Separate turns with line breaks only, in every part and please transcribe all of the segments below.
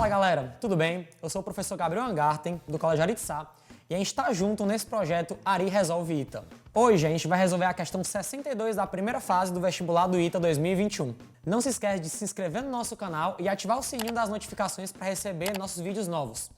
Fala galera, tudo bem? Eu sou o professor Gabriel Angarten, do Colégio Aritsá, e a gente está junto nesse projeto Ari Resolve ITA. Hoje a gente vai resolver a questão 62 da primeira fase do vestibular do ITA 2021. Não se esquece de se inscrever no nosso canal e ativar o sininho das notificações para receber nossos vídeos novos.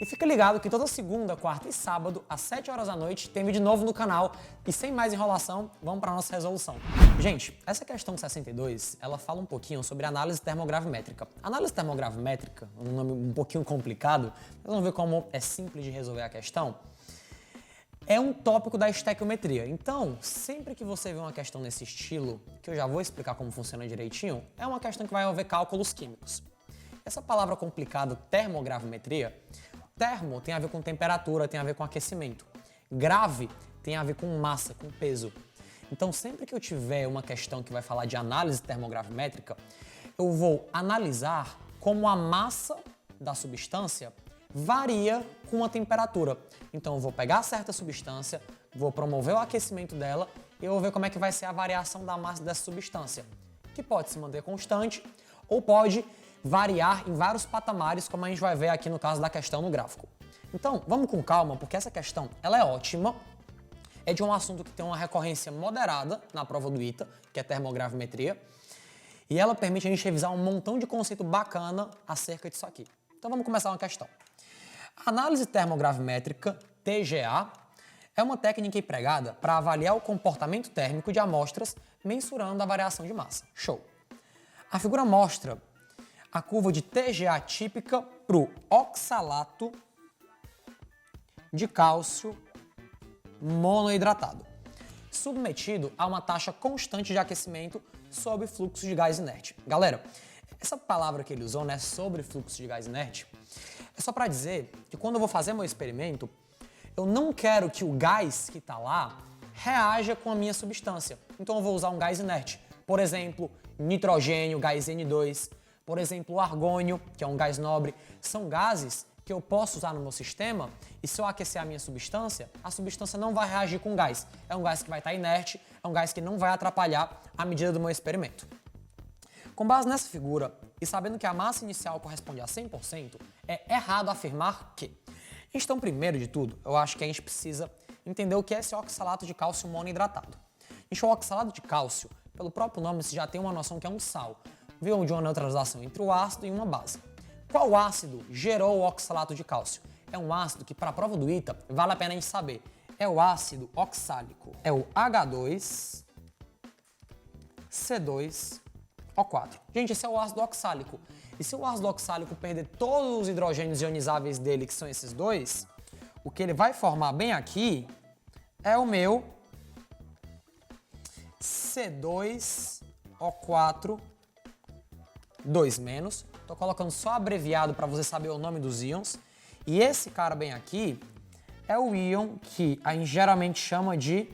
E fica ligado que toda segunda, quarta e sábado, às 7 horas da noite, tem vídeo novo no canal. E sem mais enrolação, vamos para a nossa resolução. Gente, essa questão 62, ela fala um pouquinho sobre análise termogravimétrica. Análise termogravimétrica, um nome um pouquinho complicado, mas vamos ver como é simples de resolver a questão. É um tópico da estequiometria. Então, sempre que você vê uma questão nesse estilo, que eu já vou explicar como funciona direitinho, é uma questão que vai envolver cálculos químicos. Essa palavra complicada, termogravimetria, termo tem a ver com temperatura, tem a ver com aquecimento. Grave tem a ver com massa, com peso. Então, sempre que eu tiver uma questão que vai falar de análise termogravimétrica, eu vou analisar como a massa da substância varia com a temperatura. Então, eu vou pegar certa substância, vou promover o aquecimento dela e eu vou ver como é que vai ser a variação da massa dessa substância, que pode se manter constante ou pode variar em vários patamares, como a gente vai ver aqui no caso da questão no gráfico. Então, vamos com calma, porque essa questão ela é ótima, é de um assunto que tem uma recorrência moderada na prova do ITA, que é termogravimetria, e ela permite a gente revisar um montão de conceito bacana acerca disso aqui. Então, vamos começar uma questão. A análise termogravimétrica, TGA, é uma técnica empregada para avaliar o comportamento térmico de amostras mensurando a variação de massa. Show! A figura mostra a curva de TGA típica para o oxalato de cálcio monohidratado, submetido a uma taxa constante de aquecimento sob fluxo de gás inerte. Galera, essa palavra que ele usou, né, sobre fluxo de gás inerte, é só para dizer que quando eu vou fazer meu experimento, eu não quero que o gás que está lá reaja com a minha substância. Então eu vou usar um gás inerte. Por exemplo, nitrogênio, gás N2, por exemplo, o argônio, que é um gás nobre, são gases que eu posso usar no meu sistema e se eu aquecer a substância não vai reagir com o gás. É um gás que vai estar inerte, é um gás que não vai atrapalhar a medida do meu experimento. Com base nessa figura e sabendo que a massa inicial corresponde a 100%, é errado afirmar que. Então, primeiro de tudo, eu acho que a gente precisa entender o que é esse oxalato de cálcio monohidratado. O oxalato de cálcio, pelo próprio nome, você já tem uma noção que é um sal, viu, de uma neutralização entre o ácido e uma base. Qual ácido gerou o oxalato de cálcio? É um ácido que, para a prova do ITA, vale a pena a gente saber. É o ácido oxálico. É o H2C2O4. Gente, esse é o ácido oxálico. E se o ácido oxálico perder todos os hidrogênios ionizáveis dele, que são esses dois, o que ele vai formar bem aqui é o meu C2O4 2-. Tô colocando só abreviado para você saber o nome dos íons. E esse cara bem aqui é o íon que a gente geralmente chama de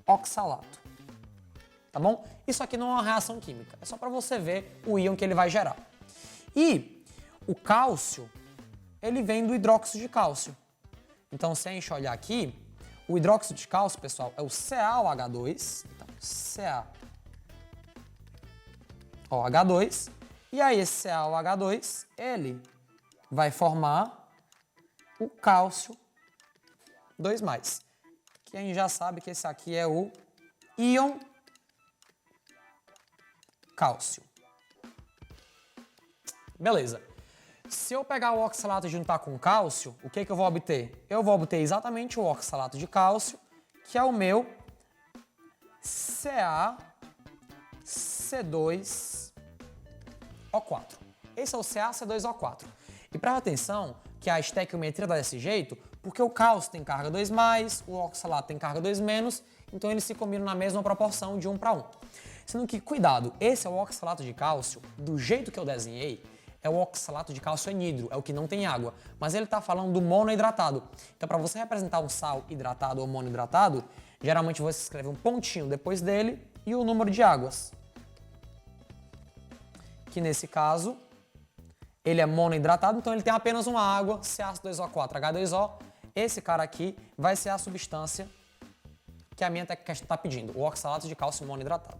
oxalato. Tá bom? Isso aqui não é uma reação química, é só para você ver o íon que ele vai gerar. E o cálcio, ele vem do hidróxido de cálcio. Então, se a gente olhar aqui, o hidróxido de cálcio, pessoal, é o CaOH2, então, CaOH2, e aí esse CaOH2, ele vai formar o cálcio 2+, que a gente já sabe que esse aqui é o íon cálcio. Beleza. Se eu pegar o oxalato e juntar com o cálcio, o que eu vou obter? Eu vou obter exatamente o oxalato de cálcio, que é o meu CaC2O4. Esse é o CaC2O4. E presta atenção que a estequiometria dá desse jeito, porque o cálcio tem carga 2+, o oxalato tem carga 2-, então eles se combinam na mesma proporção de 1 para 1. Sendo que, cuidado, esse é o oxalato de cálcio, do jeito que eu desenhei, é o oxalato de cálcio anidro, é o que não tem água. Mas ele está falando do monohidratado. Então, para você representar um sal hidratado ou monohidratado, geralmente você escreve um pontinho depois dele e o número de águas. Que nesse caso, ele é monohidratado, então ele tem apenas uma água, CaC2O4, H2O. Esse cara aqui vai ser a substância que a minha questão está pedindo, o oxalato de cálcio monohidratado.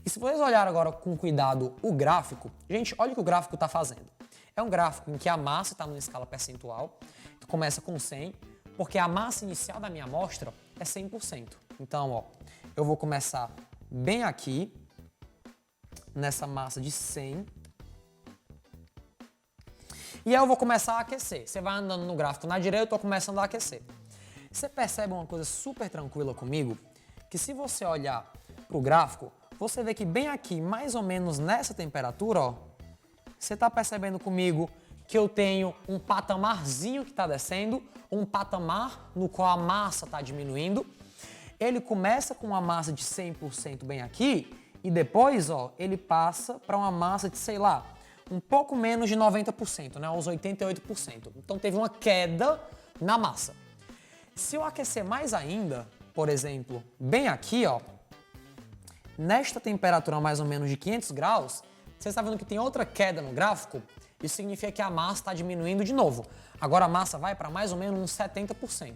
E se vocês olharem agora com cuidado o gráfico, gente, olha o que o gráfico está fazendo. É um gráfico em que a massa está numa escala percentual, começa com 100, porque a massa inicial da minha amostra é 100%. Então, ó, eu vou começar bem aqui, nessa massa de 100, e aí eu vou começar a aquecer. Você vai andando no gráfico na direita, eu estou começando a aquecer. Você percebe uma coisa super tranquila comigo? Que se você olhar para o gráfico, você vê que bem aqui, mais ou menos nessa temperatura, ó, você está percebendo comigo que eu tenho um patamarzinho que está descendo, um patamar no qual a massa está diminuindo. Ele começa com uma massa de 100% bem aqui e depois, ó, ele passa para uma massa de, sei lá, um pouco menos de 90%, né, uns 88%. Então teve uma queda na massa. Se eu aquecer mais ainda, por exemplo, bem aqui, ó, nesta temperatura mais ou menos de 500 graus, você está vendo que tem outra queda no gráfico? Isso significa que a massa está diminuindo de novo. Agora a massa vai para mais ou menos uns 70%.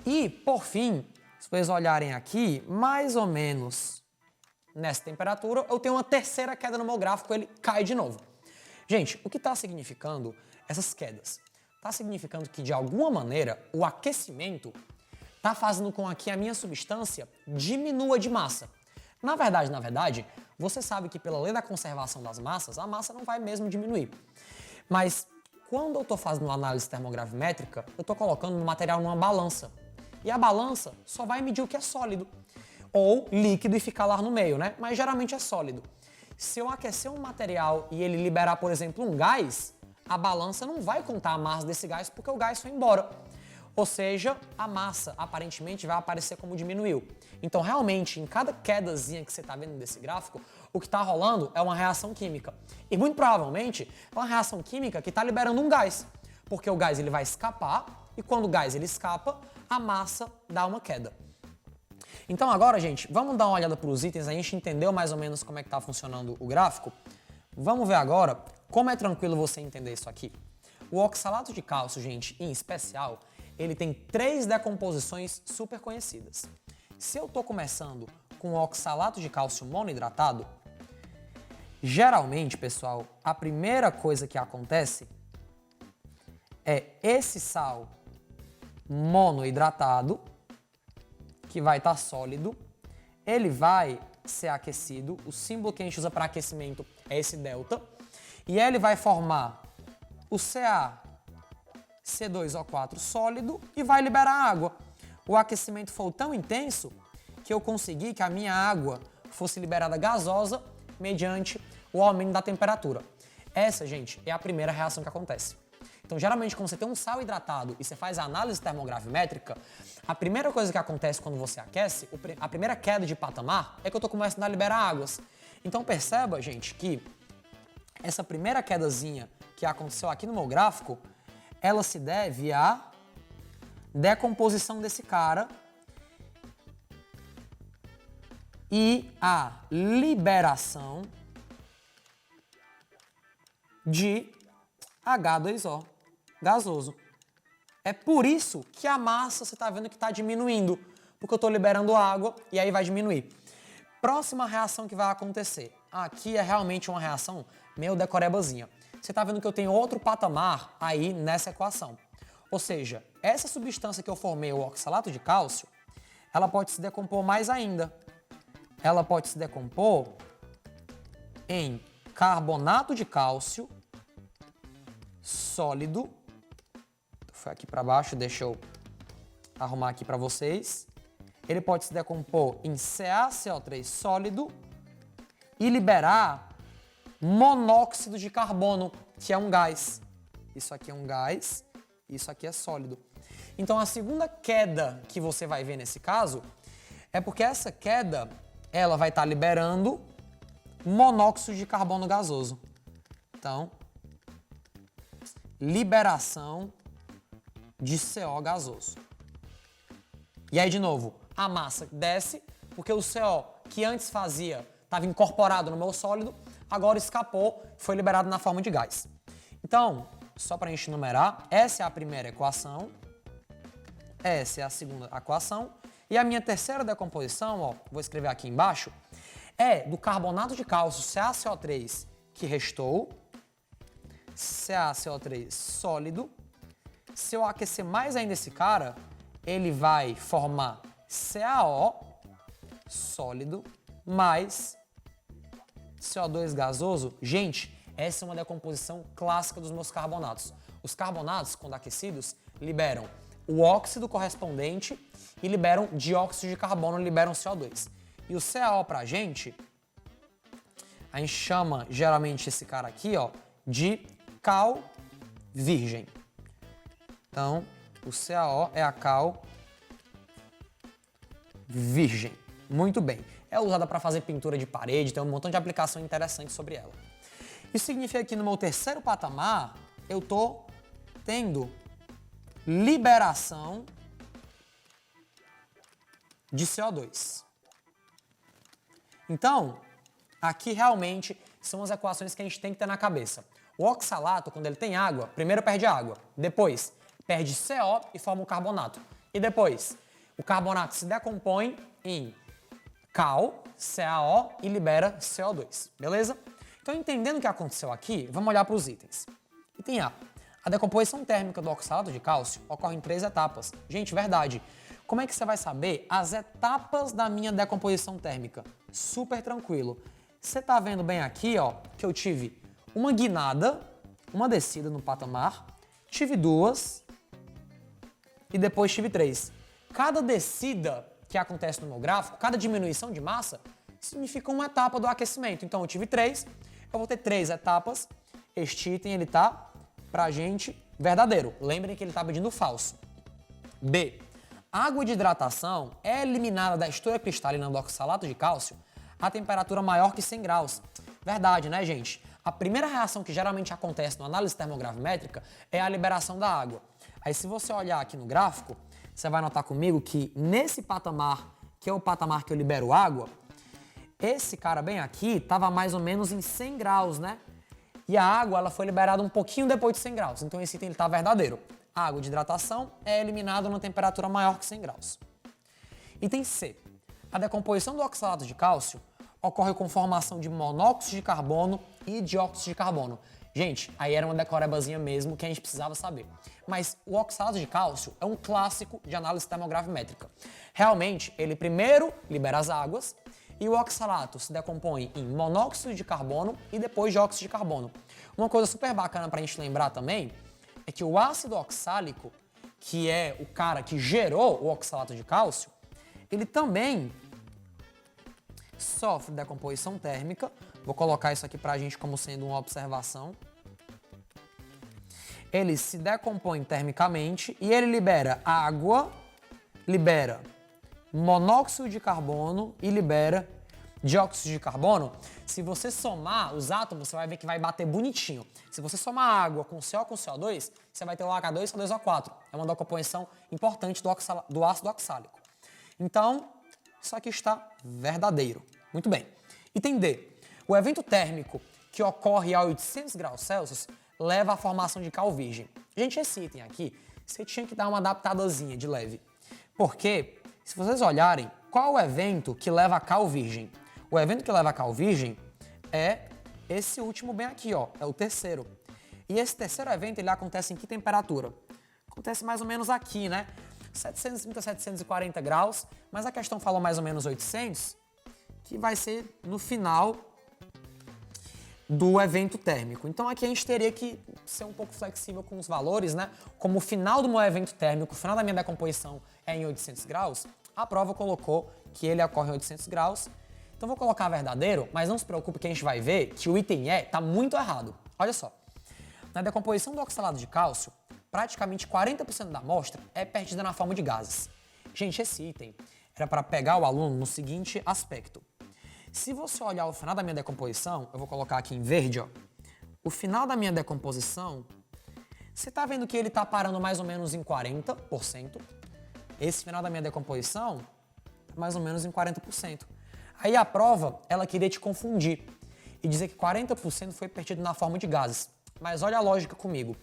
E, por fim, se vocês olharem aqui, mais ou menos nessa temperatura, eu tenho uma terceira queda no meu gráfico, ele cai de novo. Gente, o que está significando essas quedas? Está significando que, de alguma maneira, o aquecimento está fazendo com que a minha substância diminua de massa. Na verdade, você sabe que pela lei da conservação das massas, a massa não vai mesmo diminuir. Mas quando eu estou fazendo uma análise termogravimétrica, eu estou colocando o material numa balança. E a balança só vai medir o que é sólido. Ou líquido e ficar lá no meio, né? Mas geralmente é sólido. Se eu aquecer um material e ele liberar, por exemplo, um gás, a balança não vai contar a massa desse gás porque o gás foi embora. Ou seja, a massa aparentemente vai aparecer como diminuiu. Então, realmente, em cada quedazinha que você está vendo desse gráfico, o que está rolando é uma reação química. E muito provavelmente é uma reação química que está liberando um gás. Porque o gás ele vai escapar e quando o gás ele escapa, a massa dá uma queda. Então agora, gente, vamos dar uma olhada para os itens, a gente entendeu mais ou menos como é que está funcionando o gráfico. Vamos ver agora como é tranquilo você entender isso aqui. O oxalato de cálcio, gente, em especial, ele tem 3 decomposições super conhecidas. Se eu estou começando com o oxalato de cálcio monohidratado, geralmente, pessoal, a primeira coisa que acontece é esse sal monohidratado, que vai estar sólido, ele vai ser aquecido, o símbolo que a gente usa para aquecimento é esse delta, e ele vai formar o CaC2O4 sólido e vai liberar água. O aquecimento foi tão intenso que eu consegui que a minha água fosse liberada gasosa mediante o aumento da temperatura. Essa, gente, é a primeira reação que acontece. Então, geralmente, quando você tem um sal hidratado e você faz a análise termogravimétrica, a primeira coisa que acontece quando você aquece, a primeira queda de patamar, é que eu estou começando a liberar águas. Então, perceba, gente, que essa primeira quedazinha que aconteceu aqui no meu gráfico, ela se deve à decomposição desse cara e à liberação de H2O gasoso. É por isso que a massa você está vendo que está diminuindo, porque eu estou liberando água e aí vai diminuir. Próxima reação que vai acontecer. Aqui é realmente uma reação meio decorebazinha. Você está vendo que eu tenho outro patamar aí nessa equação. Ou seja, essa substância que eu formei, o oxalato de cálcio, ela pode se decompor mais ainda. Ela pode se decompor em carbonato de cálcio sólido. Foi aqui para baixo, deixa eu arrumar aqui para vocês. Ele pode se decompor em CaCO3 sólido e liberar monóxido de carbono, que é um gás. Isso aqui é um gás, isso aqui é sólido. Então a segunda queda que você vai ver nesse caso é porque essa queda ela vai estar liberando monóxido de carbono gasoso. Então, liberação de CO gasoso. E aí, de novo, a massa desce, porque o CO que antes fazia, estava incorporado no meu sólido, agora escapou, foi liberado na forma de gás. Então, só para a gente numerar, essa é a primeira equação, essa é a segunda equação, e a minha terceira decomposição, ó, vou escrever aqui embaixo, é do carbonato de cálcio CaCO3 que restou, CaCO3 sólido. Se eu aquecer mais ainda esse cara, ele vai formar CaO sólido mais CO2 gasoso. Gente, essa é uma decomposição clássica dos meus carbonatos. Os carbonatos, quando aquecidos, liberam o óxido correspondente e liberam dióxido de carbono, liberam CO2. E o CaO pra gente, a gente chama geralmente esse cara aqui, ó, de cal virgem. Então, o CaO é a cal virgem. Muito bem. É usada para fazer pintura de parede, tem um montão de aplicação interessante sobre ela. Isso significa que no meu terceiro patamar, eu estou tendo liberação de CO2. Então, aqui realmente são as equações que a gente tem que ter na cabeça. O oxalato, quando ele tem água, primeiro perde água, depois perde CO e forma um carbonato. E depois, o carbonato se decompõe em cal, CaO e libera CO2, beleza? Então, entendendo o que aconteceu aqui, vamos olhar para os itens. Item A. A decomposição térmica do oxalato de cálcio ocorre em 3 etapas. Gente, verdade. Como é que você vai saber as etapas da minha decomposição térmica? Super tranquilo. Você está vendo bem aqui, ó, que eu tive uma guinada, uma descida no patamar, tive 2 e depois tive 3. Cada descida que acontece no meu gráfico, cada diminuição de massa, significa uma etapa do aquecimento. Então, eu tive 3, eu vou ter 3 etapas. Este item, ele tá, pra gente, verdadeiro. Lembrem que ele tá pedindo falso. B. Água de hidratação é eliminada da estrutura cristalina do oxalato de cálcio a temperatura maior que 100 graus. Verdade, né, gente? A primeira reação que geralmente acontece na análise termogravimétrica é a liberação da água. Aí, se você olhar aqui no gráfico, você vai notar comigo que nesse patamar, que é o patamar que eu libero água, esse cara bem aqui estava mais ou menos em 100 graus, né? E a água ela foi liberada um pouquinho depois de 100 graus. Então esse item está verdadeiro. A água de hidratação é eliminada numa temperatura maior que 100 graus. Item C. A decomposição do oxalato de cálcio ocorre com formação de monóxido de carbono e dióxido de carbono. Gente, aí era uma decorebazinha mesmo que a gente precisava saber. Mas o oxalato de cálcio é um clássico de análise termogravimétrica. Realmente, ele primeiro libera as águas e o oxalato se decompõe em monóxido de carbono e depois dióxido de carbono. Uma coisa super bacana para a gente lembrar também é que o ácido oxálico, que é o cara que gerou o oxalato de cálcio, ele também sofre decomposição térmica. Vou colocar isso aqui para a gente como sendo uma observação. Ele se decompõe termicamente e ele libera água, libera monóxido de carbono e libera dióxido de carbono. Se você somar os átomos, você vai ver que vai bater bonitinho. Se você somar água com CO com CO2, você vai ter o H2 e H2O4. É uma decomposição importante do ácido oxálico. Então, isso aqui está verdadeiro. Muito bem. Item D. O evento térmico que ocorre a 800 graus Celsius leva à formação de cal virgem. Gente, esse item aqui, você tinha que dar uma adaptadazinha de leve. Porque, se vocês olharem, qual é o evento que leva a cal virgem? O evento que leva a cal virgem é esse último bem aqui, ó, é o terceiro. E esse terceiro evento, ele acontece em que temperatura? Acontece mais ou menos aqui, né? 730 a 740 graus, mas a questão falou mais ou menos 800, que vai ser no final do evento térmico. Então aqui a gente teria que ser um pouco flexível com os valores, né? Como o final do meu evento térmico, o final da minha decomposição é em 800 graus, a prova colocou que ele ocorre em 800 graus. Então vou colocar verdadeiro, mas não se preocupe que a gente vai ver que o item E está muito errado. Olha só, na decomposição do oxalato de cálcio, praticamente 40% da amostra é perdida na forma de gases. Gente, esse item era para pegar o aluno no seguinte aspecto. Se você olhar o final da minha decomposição, eu vou colocar aqui em verde, ó. O final da minha decomposição, você está vendo que ele está parando mais ou menos em 40%. Esse final da minha decomposição, mais ou menos em 40%. Aí a prova, ela queria te confundir e dizer que 40% foi perdido na forma de gases. Mas olha a lógica comigo.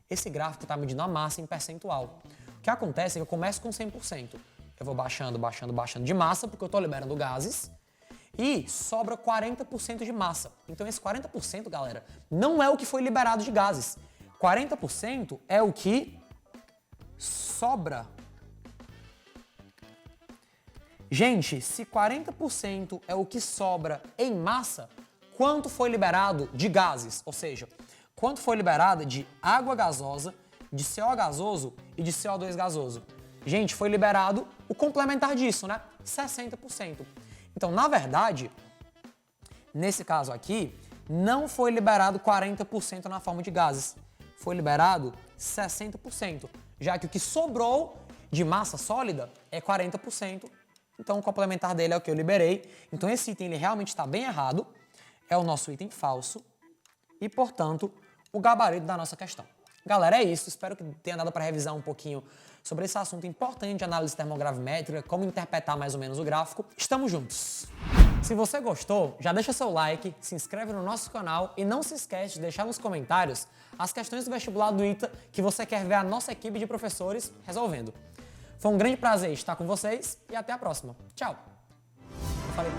Esse gráfico está medindo a massa em percentual. O que acontece é que eu começo com 100%. Eu vou baixando, baixando, baixando de massa, porque eu estou liberando gases. e sobra 40% de massa. Então esse 40%, galera, não é o que foi liberado de gases. 40% é o que sobra. Gente, se 40% é o que sobra em massa, quanto foi liberado de gases? Ou seja, quanto foi liberado de água gasosa, de CO gasoso e de CO2 gasoso? Gente, foi liberado o complementar disso, né? 60%. Então, na verdade, nesse caso aqui, não foi liberado 40% na forma de gases. Foi liberado 60%, já que o que sobrou de massa sólida é 40%. Então, o complementar dele é o que eu liberei. Então, esse item ele realmente está bem errado. É o nosso item falso e, portanto, o gabarito da nossa questão. Galera, é isso. Espero que tenha dado para revisar um pouquinho sobre esse assunto importante de análise termogravimétrica, como interpretar mais ou menos o gráfico. Estamos juntos! Se você gostou, já deixa seu like, se inscreve no nosso canal e não se esquece de deixar nos comentários as questões do vestibular do ITA que você quer ver a nossa equipe de professores resolvendo. Foi um grande prazer estar com vocês e até a próxima. Tchau! Eu falei